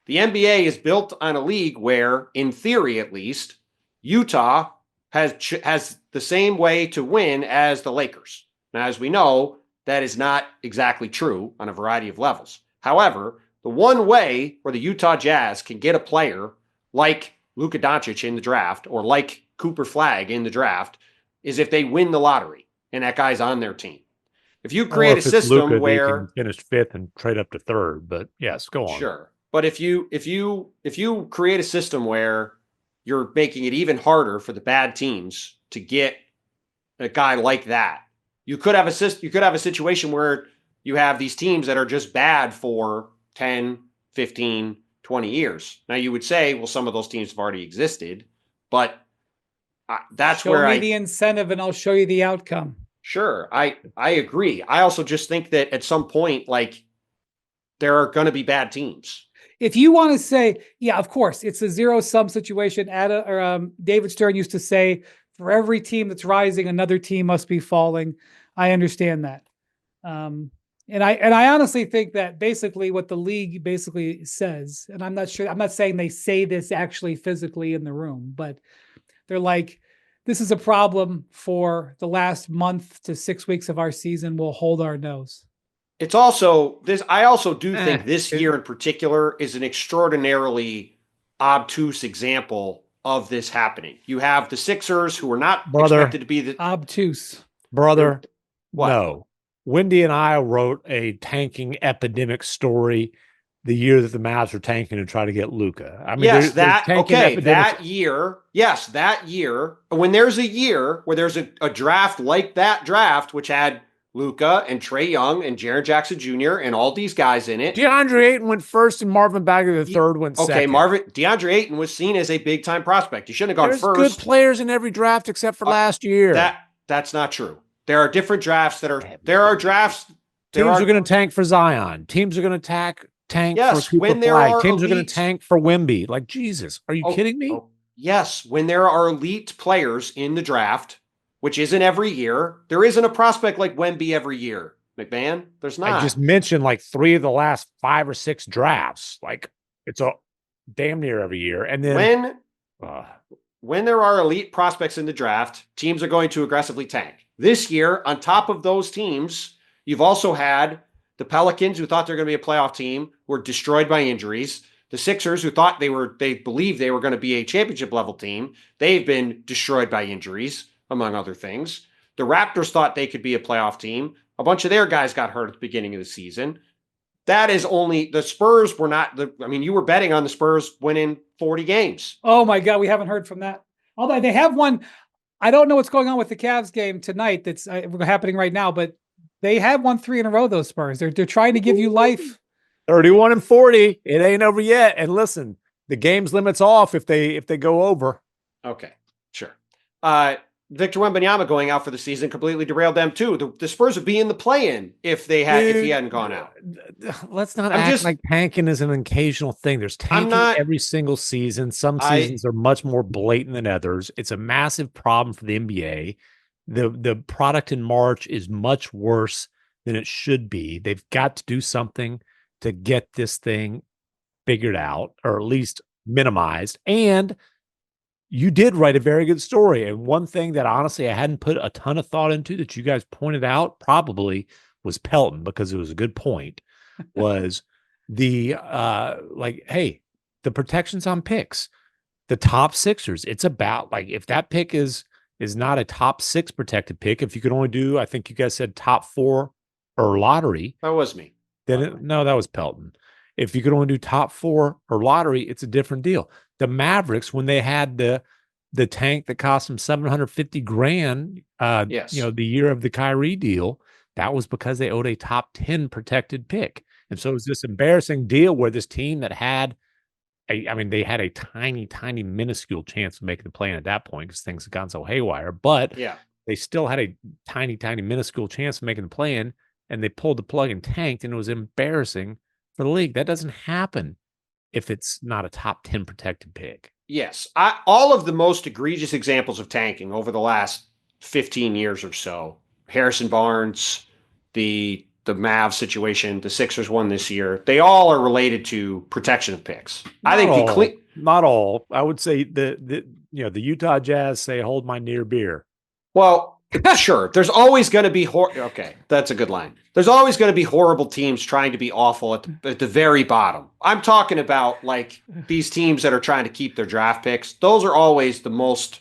The NBA is built on a league where, in theory at least, Utah has the same way to win as the Lakers. Now, as we know, that is not exactly true on a variety of levels. However, the one way where the Utah Jazz can get a player like Luka Doncic in the draft or like Cooper Flagg in the draft is if they win the lottery and that guy's on their team. If you create a system Luka, where they can finish fifth and trade up to third, but yes, go on. Sure. But if you create a system where you're making it even harder for the bad teams to get a guy like that, you could have a situation where you have these teams that are just bad for 10, 15, 20 years. Now you would say, well, some of those teams have already existed, but that's show where me the incentive and I'll show you the outcome. Sure. I agree. I also just think that at some point, like, there are going to be bad teams. If you want to say, yeah, of course, it's a zero-sum situation. David Stern used to say, for every team that's rising, another team must be falling. I understand that. And I honestly think that basically what the league basically says, and I'm not saying they say this actually physically in the room, but they're like, this is a problem for the last month to 6 weeks of our season. We'll hold our nose. It's also this. I also do think this year in particular is an extraordinarily obtuse example of this happening. You have the Sixers, who are not expected to be the obtuse. Brother, what? No. Wendy and I wrote a tanking epidemic story the year that the Mavs were tanking to try to get Luka. I mean, yes, that year, when there's a year where there's a draft like that draft, which had Luka and Trae Young and Jaren Jackson Jr. and all these guys in it. DeAndre Ayton went first and Marvin Bagley the third went second. Okay, DeAndre Ayton was seen as a big time prospect. He shouldn't have gone first. There's good players in every draft except for last year. That's not true. There are different drafts there are drafts. Teams are going to tank for Zion. Teams are going to tank for Cooper Flag. Teams are going to tank for Wemby. Like, Jesus, are you kidding me? Yes, when there are elite players in the draft, which isn't every year, there isn't a prospect like Wemby every year. MacMahon, there's not. I just mentioned like 3 of the last 5 or 6 drafts. Like, it's a damn near every year. And then when there are elite prospects in the draft, teams are going to aggressively tank. This year, on top of those teams, you've also had the Pelicans, who thought they're going to be a playoff team, were destroyed by injuries. The Sixers, who thought they believed they were going to be a championship level team, they've been destroyed by injuries, among other things. The Raptors thought they could be a playoff team. A bunch of their guys got hurt at the beginning of the season. That is only the Spurs were not you were betting on the Spurs winning 40 games. Oh my God, we haven't heard from that. Although they have one. I don't know what's going on with the Cavs game tonight that's happening right now, but they have won 3 in a row, those Spurs. They're trying to give you life. 31-40. It ain't over yet. And listen, the game's limits off if they go over. Okay, sure. Victor Wembanyama going out for the season completely derailed them too. The Spurs would be in the play-in if he hadn't gone out. Let's not act like tanking is an occasional thing. There's tanking every single season. Some seasons are much more blatant than others. It's a massive problem for the NBA. The product in March is much worse than it should be. They've got to do something to get this thing figured out, or at least minimized. And you did write a very good story. And one thing that honestly I hadn't put a ton of thought into that you guys pointed out probably was Pelton, because it was a good point, was the hey, the protections on picks, the top Sixers. It's about like, if that pick is not a top 6 protected pick, if you could only do, I think you guys said top 4 or lottery. That was me. No, that was Pelton. If you could only do top 4 or lottery, it's a different deal. The Mavericks, when they had the tank that cost them $750,000, the year of the Kyrie deal, that was because they owed a top 10 protected pick. And so it was this embarrassing deal where this team that had I mean, they had a tiny, tiny, minuscule chance of making the play-in at that point because things had gone so haywire. But Yeah. they still had a tiny, tiny, minuscule chance of making the play-in, and they pulled the plug and tanked, and it was embarrassing for the league. That doesn't happen if it's not a top 10 protected pick. Yes. All of the most egregious examples of tanking over the last 15 years or so, Harrison Barnes, the Mavs situation, the Sixers one this year, they all are related to protection of picks. I think not all. I would say the Utah Jazz say hold my near beer. Well, sure. There's always going to be okay, that's a good line. There's always going to be horrible teams trying to be awful at the very bottom. I'm talking about like these teams that are trying to keep their draft picks. Those are always the most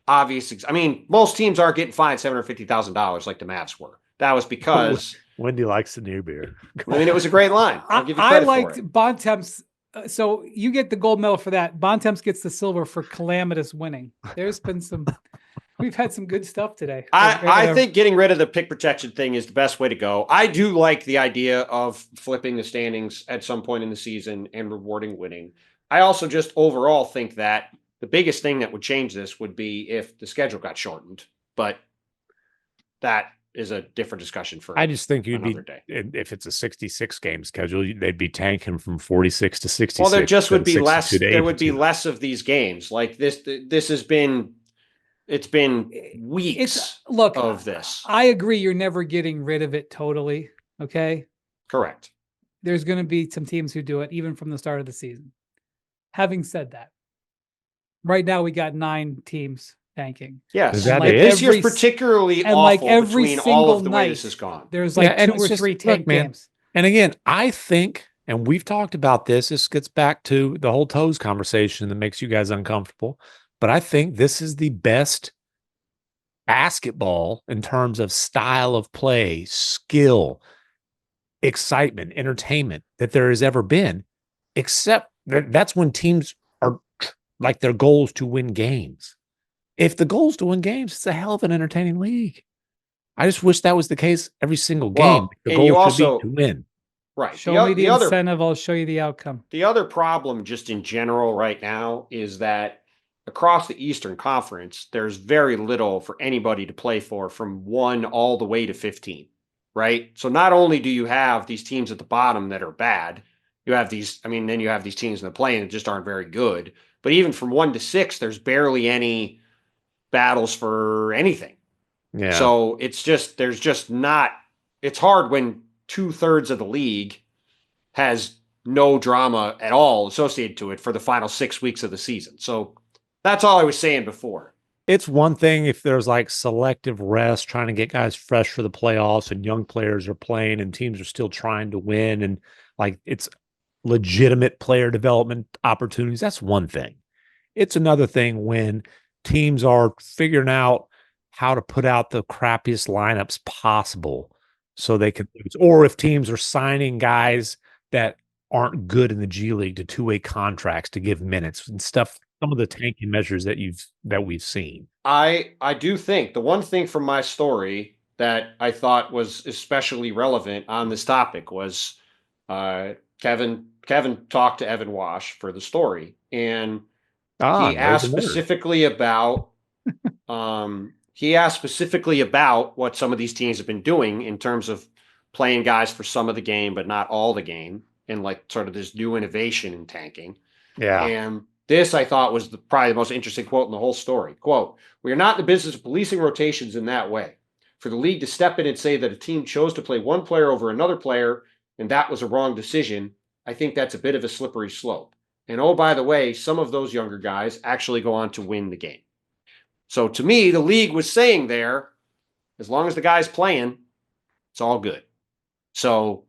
obvious. I mean, most teams aren't getting fined $750,000 like the Mavs were. That was because Wendy likes the near beer. I mean, it was a great line. I'll give you credit I liked for it. Bontemps. So you get the gold medal for that. Bontemps gets the silver for calamitous winning. There's been some. We've had some good stuff today. I think getting rid of the pick protection thing is the best way to go. I do like the idea of flipping the standings at some point in the season and rewarding winning. I also just overall think that the biggest thing that would change this would be if the schedule got shortened. But that is a different discussion for I just think you'd be day. If it's a 66 game schedule, they'd be tanking from 46 to 66. Well, there just would be less. 62 to There would be 82. less of these games like this. This has been. It's been weeks of this. I agree. You're never getting rid of it totally. Okay. Correct. There's going to be some teams who do it even from the start of the season. Having said that, right now we got 9 teams tanking. Yes. Is that like it? this year's particularly and awful like every between single all of the way night, this has gone. There's like and 2 or it's 3 just- tank look, man, games. And again, I think, and we've talked about this gets back to the whole toes conversation that makes you guys uncomfortable. But I think this is the best basketball in terms of style of play, skill, excitement, entertainment that there has ever been, except that's when teams are like their goals to win games. If the goal is to win games, it's a hell of an entertaining league. I just wish that was the case every single game. Well, The and you goal also- should be to win. Right. Show me the incentive. I'll show you the outcome. The other problem just in general right now is that across the Eastern Conference, there's very little for anybody to play for from 1 all the way to 15, right? So not only do you have these teams at the bottom that are bad, you have these, I mean, then you have these teams in the play that just aren't very good. But even from 1 to 6, there's barely any battles for anything. Yeah. So it's just, there's just not, it's hard when 2/3 of the league has no drama at all associated to it for the final 6 weeks of the season. So that's all I was saying before. It's one thing if there's like selective rest, trying to get guys fresh for the playoffs and young players are playing and teams are still trying to win and like it's legitimate player development opportunities. That's one thing. It's another thing when teams are figuring out how to put out the crappiest lineups possible so they can lose. Or if teams are signing guys that aren't good in the G League to 2-way contracts to give minutes and stuff. Some of the tanking measures that we've seen. I do think the one thing from my story that I thought was especially relevant on this topic was Kevin talked to Evan Wash for the story, and he asked specifically about what some of these teams have been doing in terms of playing guys for some of the game, but not all the game, and like sort of this new innovation in tanking. Yeah. And this, I thought, was probably the most interesting quote in the whole story. Quote, "We are not in the business of policing rotations in that way. For the league to step in and say that a team chose to play one player over another player and that was a wrong decision, I think that's a bit of a slippery slope. And oh, by the way, some of those younger guys actually go on to win the game." So to me, the league was saying there, as long as the guy's playing, it's all good. So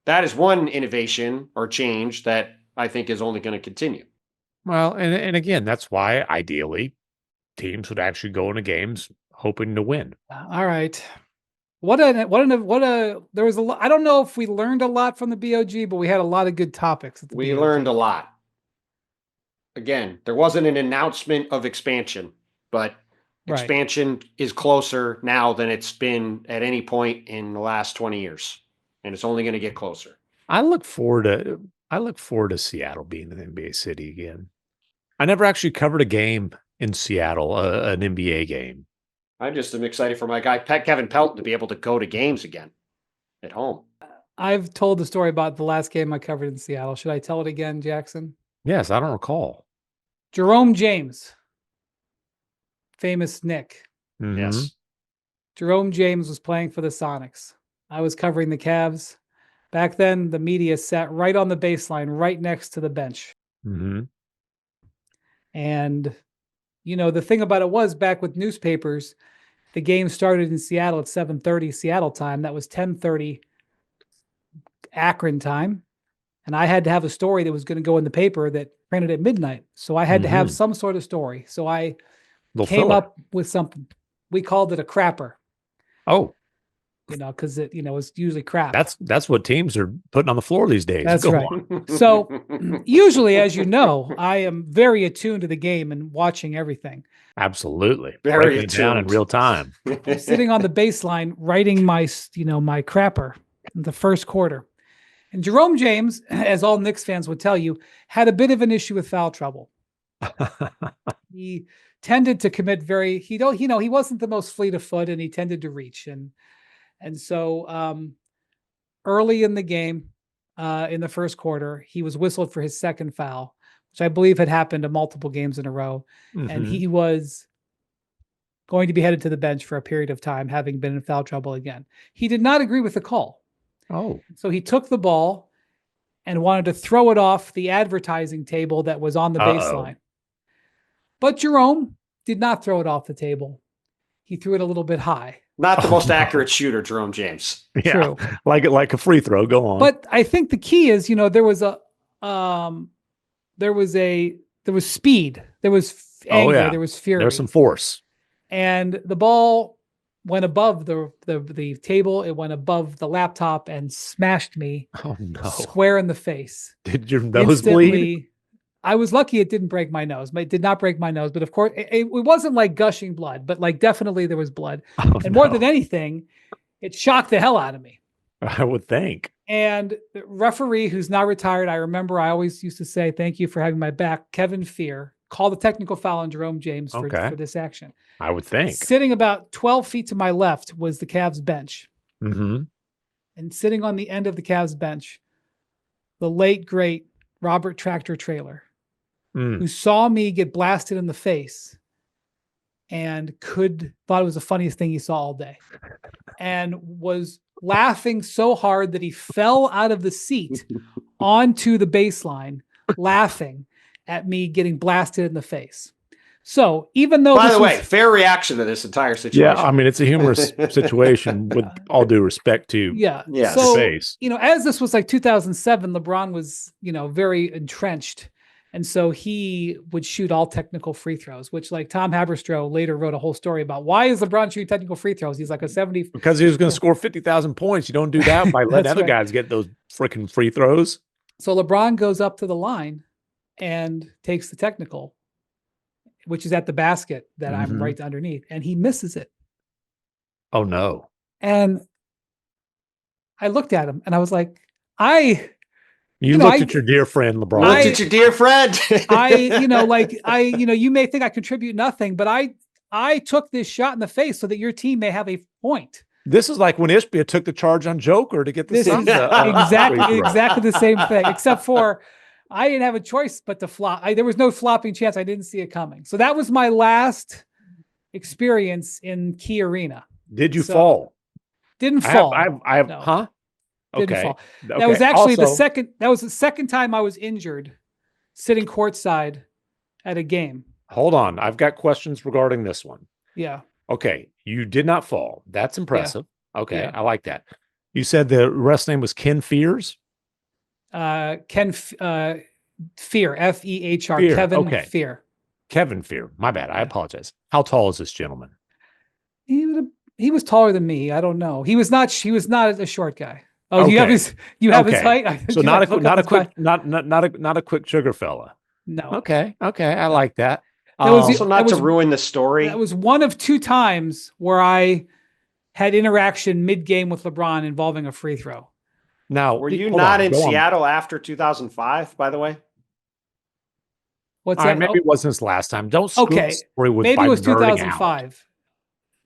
that is one innovation or change that I think is only going to continue. Well, and again, that's why ideally teams would actually go into games hoping to win. All right. There was a lot. I don't know if we learned a lot from the BOG, but we had a lot of good topics. We learned a lot. Again, there wasn't an announcement of expansion, but expansion is closer now than it's been at any point in the last 20 years. And it's only going to get closer. I look forward to I look forward to Seattle being an NBA city again. I never actually covered a game in Seattle, an NBA game. I just am excited for my guy Kevin Pelton to be able to go to games again at home. I've told the story about the last game I covered in Seattle. Should I tell it again, Jackson? Yes, I don't recall. Jerome James, famous Nick. Mhm. Yes. Jerome James was playing for the Sonics. I was covering the Cavs. Back then, the media sat right on the baseline, right next to the bench. Mhm. And, the thing about it was back with newspapers, the game started in Seattle at 7:30 Seattle time. That was 10:30 Akron time. And I had to have a story that was going to go in the paper that printed at midnight. So I had to have some sort of story. So I came up with something. We called it a crapper. Oh, because it, it's usually crap. that's what teams are putting on the floor these days. That's Go right. on. So usually, as you know, I am very attuned to the game and watching everything. Absolutely. Very Breaking it down in attuned. real time. I'm sitting on the baseline writing my crapper in the first quarter. And Jerome James, as all Knicks fans would tell you, had a bit of an issue with foul trouble. He tended to commit he wasn't the most fleet of foot, and he tended to reach. And so early in the game, in the first quarter, he was whistled for his second foul, which I believe had happened to multiple games in a row. And he was going to be headed to the bench for a period of time, having been in foul trouble again. He did not agree with the call. Oh. So he took the ball and wanted to throw it off the advertising table that was on the baseline. But Jerome did not throw it off the table. He threw it a little bit high. Not the most accurate shooter, Jerome James. Yeah. True. Like a free throw. Go on. But I think the key is, there was speed, there was anger, there was fury. There's some force. And the ball went above the table. It went above the laptop and smashed me square in the face. Did your nose bleed? I was lucky it didn't break my nose. It did not break my nose, but of course it wasn't like gushing blood, but like definitely there was blood. More than anything, it shocked the hell out of me. I would think. And the referee, who's now retired, I always used to say, thank you for having my back, Kevin Fear, called a technical foul on Jerome James for this action. I would think. Sitting about 12 feet to my left was the Cavs bench. Mm-hmm. And sitting on the end of the Cavs bench, the late, great Robert Tractor Trailer, who saw me get blasted in the face and thought it was the funniest thing he saw all day, and was laughing so hard that he fell out of the seat onto the baseline, laughing at me getting blasted in the face. So even though, by the way, fair reaction to this entire situation. Yeah, I mean, it's a humorous situation with all due respect to so, face. As this was like 2007, LeBron was, very entrenched. And so he would shoot all technical free throws, which like Tom Haberstroh later wrote a whole story about. Why is LeBron shooting technical free throws? He's like a 70. Because he was going to score 50,000 points. You don't do that by letting other guys get those freaking free throws. So LeBron goes up to the line and takes the technical, which is at the basket that I'm right underneath, and he misses it. Oh no. And I looked at him and I was like, You looked at your dear friend LeBron. Looked at your dear friend. You may think I contribute nothing, but I took this shot in the face so that your team may have a point. This is like when Ishbia took the charge on Joker to get the Suns. Exactly the same thing, except for I didn't have a choice but to flop. There was no flopping chance. I didn't see it coming. So that was my last experience in Key Arena. Did you fall? Didn't fall. No. Huh? Didn't fall. That was actually the second time I was injured sitting courtside at a game. Hold on. I've got questions regarding this one. Yeah. Okay. You did not fall. That's impressive. Yeah. Okay. Yeah. I like that. You said the rest name was Ken Fears? Ken Fear, F-E-H-R, Fear. Kevin Fear. Kevin Fear. My bad. I apologize. How tall is this gentleman? He was taller than me. I don't know. He was not a short guy. Oh, okay. you have his height? So not a quick sugar fella. No. Okay. I like that. Also not to ruin the story. That was one of two times where I had interaction mid-game with LeBron involving a free throw. Now, Were you hold not on, in go on. Seattle after 2005, by the way? What's All right, that? maybe it wasn't this last time. Don't screw the Okay. story with Maybe by it was nerding out. 2005.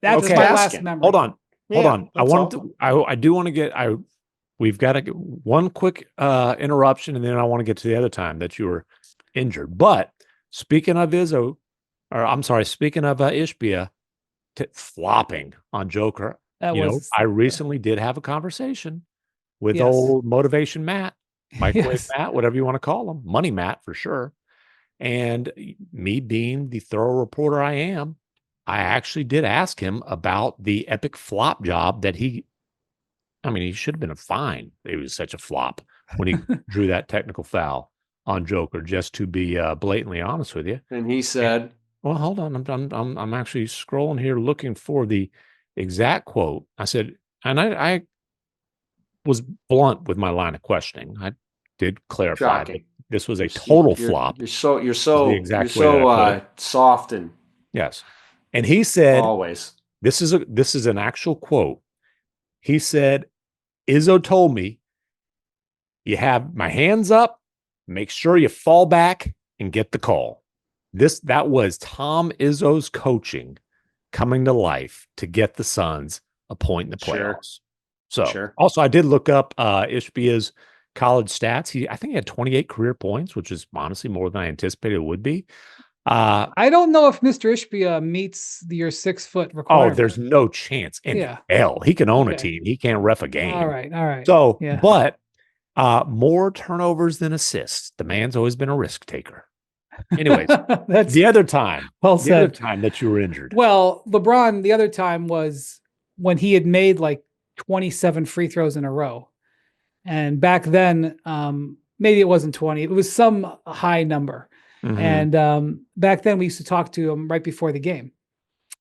That's Okay. my Just last asking. memory. Hold on. Hold Yeah, on. I that's wanted all. to I do want to get we've got to get one quick interruption, and then I want to get to the other time that you were injured. But speaking of Izzo, or I'm sorry, speaking of Ishbia flopping on Joker, That was I recently did have a conversation with Yes. old Motivation Matt, Microwave Yes. Matt, whatever you want to call him, Money Matt for sure. And me being the thorough reporter I am, I actually did ask him about the epic flop job that he should have been fine. It was such a flop when he drew that technical foul on Joker, just to be blatantly honest with you. And he said, Well, hold on. I'm actually scrolling here looking for the exact quote. I said, and I was blunt with my line of questioning. I did clarify that shocking. this was a total You're- flop. You're so exact way that I put it. soft and Yes. And he said, always. this is an actual quote. He said, Izzo told me, you have my hands up, make sure you fall back and get the call. That was Tom Izzo's coaching coming to life to get the Suns a point in the playoffs. So also I did look up Ishbia's college stats. I think he had 28 career points, which is honestly more than I anticipated it would be. I don't know if Mr. Ishbia meets your 6 foot requirement. Oh, there's no chance in hell. He can own a team. He can't ref a game. All right. So, but more turnovers than assists. The man's always been a risk taker. Anyways, that's the other time. Well the said. other time that you were injured. Well, LeBron, the other time was when he had made like 27 free throws in a row. And back then, maybe it wasn't 20, it was some high number. Mm-hmm. And back then we used to talk to him right before the game.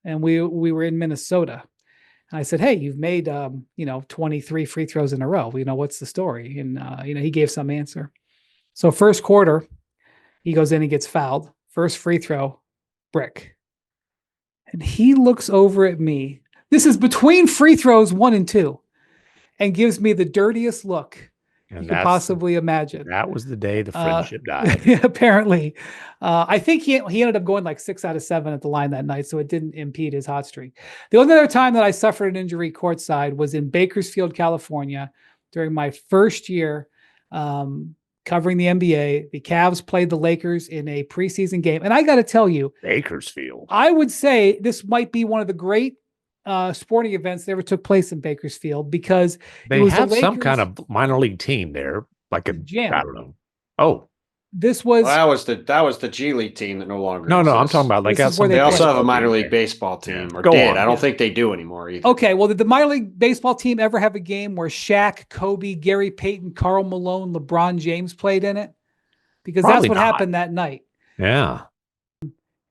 And we were in Minnesota. And I said, hey, you've made 23 free throws in a row. What's the story? And he gave some answer. So first quarter, he goes in and gets fouled. First free throw, brick. And he looks over at me. This is between free throws 1 and 2, and gives me the dirtiest look you could possibly imagine. That was the day the friendship died. Apparently. I think he ended up going like 6 out of 7 at the line that night, so it didn't impede his hot streak. The only other time that I suffered an injury courtside was in Bakersfield, California, during my first year covering the NBA. The Cavs played the Lakers in a preseason game. And I got to tell you, Bakersfield, I would say this might be one of the great sporting events that ever took place in Bakersfield, because they have some kind of minor league team there, like a jam. I don't know. Oh, this was that was the G League team that no longer No, exists. I'm talking about like they also have a minor league baseball team, or Go did. on. I don't think they do anymore either. Okay, well, did the minor league baseball team ever have a game where Shaq, Kobe, Gary Payton, Karl Malone, LeBron James played in it? Because Probably that's what not. happened that night. Yeah.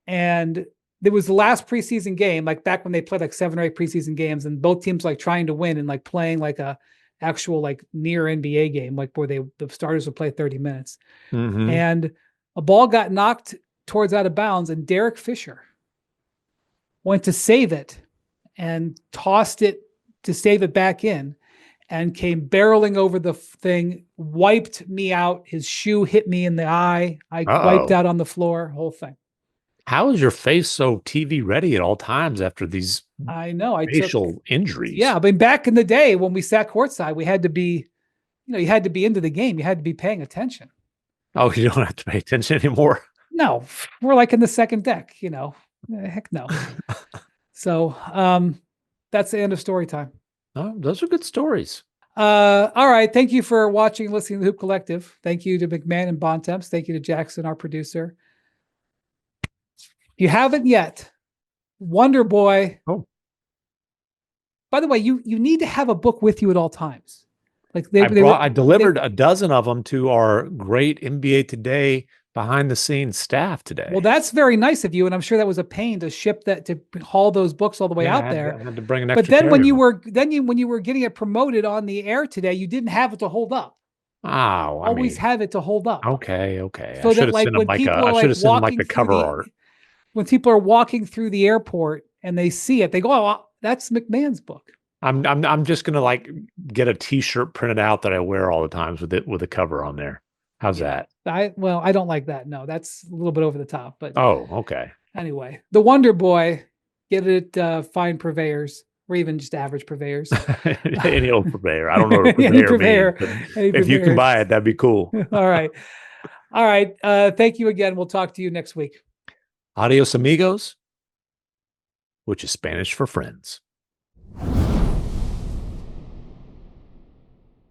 And there was the last preseason game, like back when they played like 7 or 8 preseason games, and both teams like trying to win and like playing like a actual like near NBA game, like where the starters would play 30 minutes. Mm-hmm. And a ball got knocked towards out of bounds, and Derek Fisher went to save it and tossed it to save it back in, and came barreling over the thing, wiped me out. His shoe hit me in the eye. I wiped out on the floor, whole thing. How is your face so TV ready at all times after these facial injuries? Yeah, I mean, back in the day when we sat courtside, we had to be, you had to be into the game. You had to be paying attention. Oh, you don't have to pay attention anymore? No, we're like in the second deck, heck no. So that's the end of story time. Oh, those are good stories. All right. Thank you for watching and listening to the Hoop Collective. Thank you to MacMahon and Bontemps. Thank you to Jackson, our producer. If you haven't yet, Wonder Boy. Oh. By the way, you need to have a book with you at all times. Like I delivered a dozen of them to our great NBA Today behind the scenes staff today. Well, that's very nice of you, and I'm sure that was a pain to ship that, to haul those books all the way out there. I had to bring an extra. But then when you were getting it promoted on the air today, you didn't have it to hold up. Oh, always have it to hold up. Okay. So that like when people are like walking the cover art. When people are walking through the airport and they see it, they go, "Oh, that's MacMahon's book." I'm just gonna like get a T-shirt printed out that I wear all the times with a cover on there. How's that? I don't like that. No, that's a little bit over the top. But Oh, okay. anyway, the Wonder Boy, get it fine purveyors or even just average purveyors. Any old purveyor. I don't know what Any purveyor means, purveyor, but any if you can purveyor. buy it, that'd be cool. All right. All right. Thank you again. We'll talk to you next week. Adios, amigos, which is Spanish for friends.